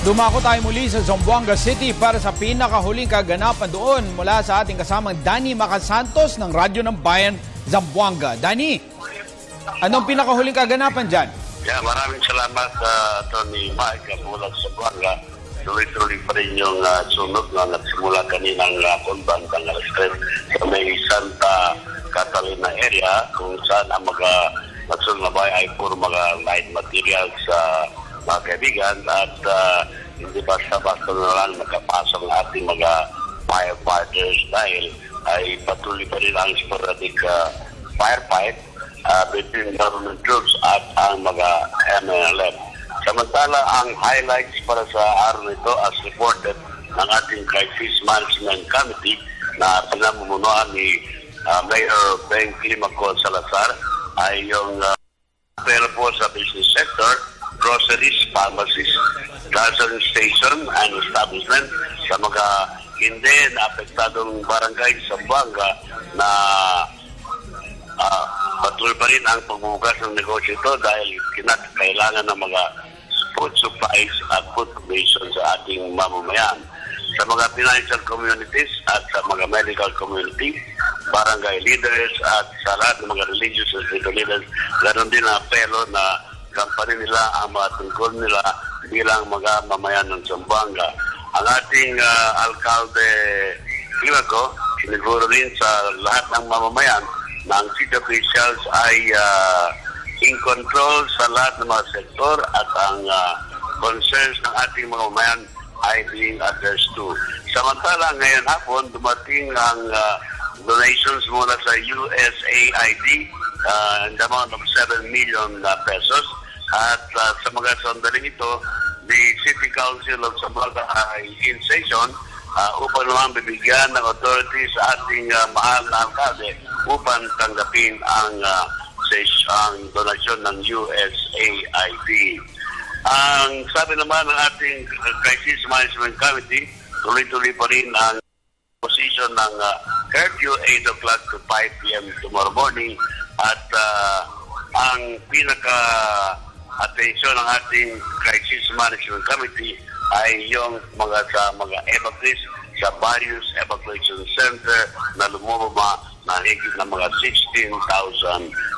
Dumako tayo muli sa Zamboanga City para sa pinakahuling kaganapan doon mula sa ating kasamang Danny Macasantos ng Radyo ng Bayan, Zamboanga. Danny, anong pinakahuling kaganapan dyan? Maraming salamat Tony Mike mula sa Zamboanga. Tuloy-tuloy pa rin yung sunod na nagsimula kaninang konban ng alas 3 sa may Santa Catalina area kung saan ang mga nagsunod na bahay ay puro mga light materials sa mga kaibigan at hindi basta-basta na lang nakapasok ng ating mga firefighters dahil ay patuloy pa rin ang sporadic firefight between government troops at ang mga MNLF. Samantala, ang highlights para sa araw nito as reported ng ating Crisis Management Committee na pinamumunuan ni Mayor Beng Climaco Salazar ay yung pero po sa business sector, groceries, pharmacies, gasoline station and establishment sa mga hindi na apektadong barangay sa Zamboanga na patuloy pa rin ang pagbubukas ng negosyo ito dahil kailangan ng mga food supplies at food provision sa ating mamamayan. Sa mga financial communities at sa mga medical community, barangay leaders at sa lahat ng mga religious and spiritual leaders, ganoon din ang apelo na kampanin nila ang mga tungkol nila bilang mga mamayan ng Zamboanga. Ang ating alkalde Climaco, siniguro rin sa lahat ng mamamayan na ang city officials ay in control sa lahat ng mga sektor at ang concerns ng ating mga mamayan ay being addressed to. Samantala, ngayon hapon, dumating ang donations mula sa USAID in the amount of 7 million pesos. At sa mga sandaling ito, the City Council of Zamboanga ay in session upang naman bibigyan ng authority sa ating mahal na alkalde upang tanggapin ang donasyon ng USAID. Ang sabi naman ng ating Crisis Management Committee, tuloy-tuloy pa rin ang position ng curfew 8 o'clock to 5 p.m. tomorrow morning at ang pinaka-atensyon ng ating Crisis Management Committee ay yung mga evacuees sa various evacuation center na lumubaba na higit na mga 16,000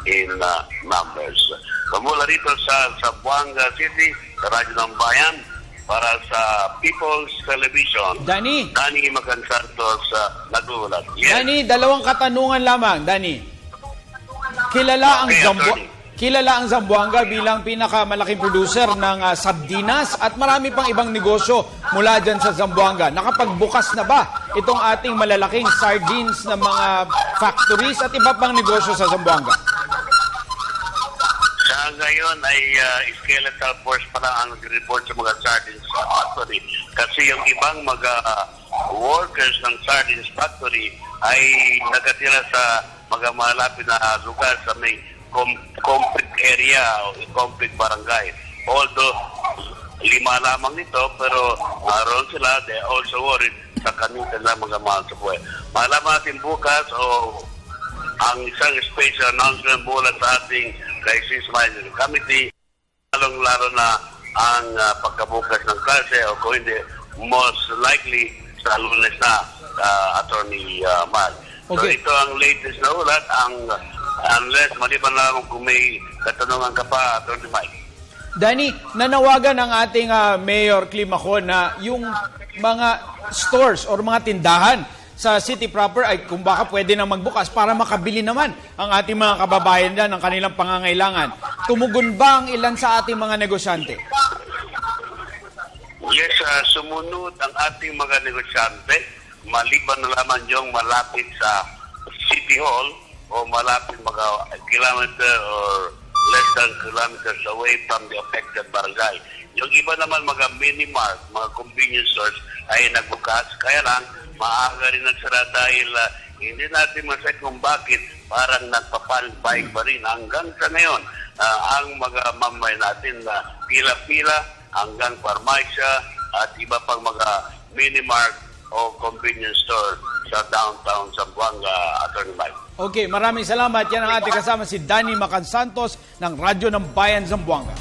in numbers. Mula rito sa Zamboanga City, sa Radyo ng Bayan, para sa People's Television, Danny Macasantos nag-uulat. Yes. Danny, dalawang katanungan lamang, Danny. Kilala ang Zamboanga bilang pinakamalaking producer ng sardinas at marami pang ibang negosyo mula dyan sa Zamboanga. Nakapagbukas na ba itong ating malalaking sardines na mga factories at iba pang negosyo sa Zamboanga? Sa ngayon ay skeletal force pa lang ang nag-report sa mga sardines factory kasi yung ibang mga workers ng sardines factory ay nakatira sa mga malapit na lugar sa may conflict area o conflict barangay. Although 5 lamang nito pero naroon sila, they also worried sa kanila na mga mahal sa buhay. Malaman natin bukas o ang isang special announcement mula sa ating Crisis Management Committee, lalong-lalo na ang pagkabukas ng klase o kung hindi, most likely sa Lunes na, Attorney Mark. Okay. So ito ang latest na ulat, unless maliban lang kung may katanungan ka pa, Attorney Mike. Danny, nanawagan ng ating Mayor Climaco na yung mga stores or mga tindahan sa city proper ay kung baka pwede na magbukas para makabili naman ang ating mga kababayan dyan ng kanilang pangangailangan. Tumugon ba ang ilan sa ating mga negosyante? Yes, sumunod ang ating mga negosyante. Maliban na lamang yung malapit sa City Hall o malapit mga kilometer or less than kilometers away from the affected barangay. Yung iba naman mga mini-mart, mga convenience stores ay nagbukas. Kaya lang, maaga rin nagsara dahil hindi natin masay kung bakit parang nagpapalit-baik pa rin. Hanggang sa ngayon, ang mga mamay natin na pila-pila hanggang parmasya at iba pang mga mini-mart o convenience store sa downtown Zamboanga, Attorney Mike. Okay, maraming salamat. Yan ang ating kasama si Danny Macasantos ng Radyo ng Bayan, Zamboanga.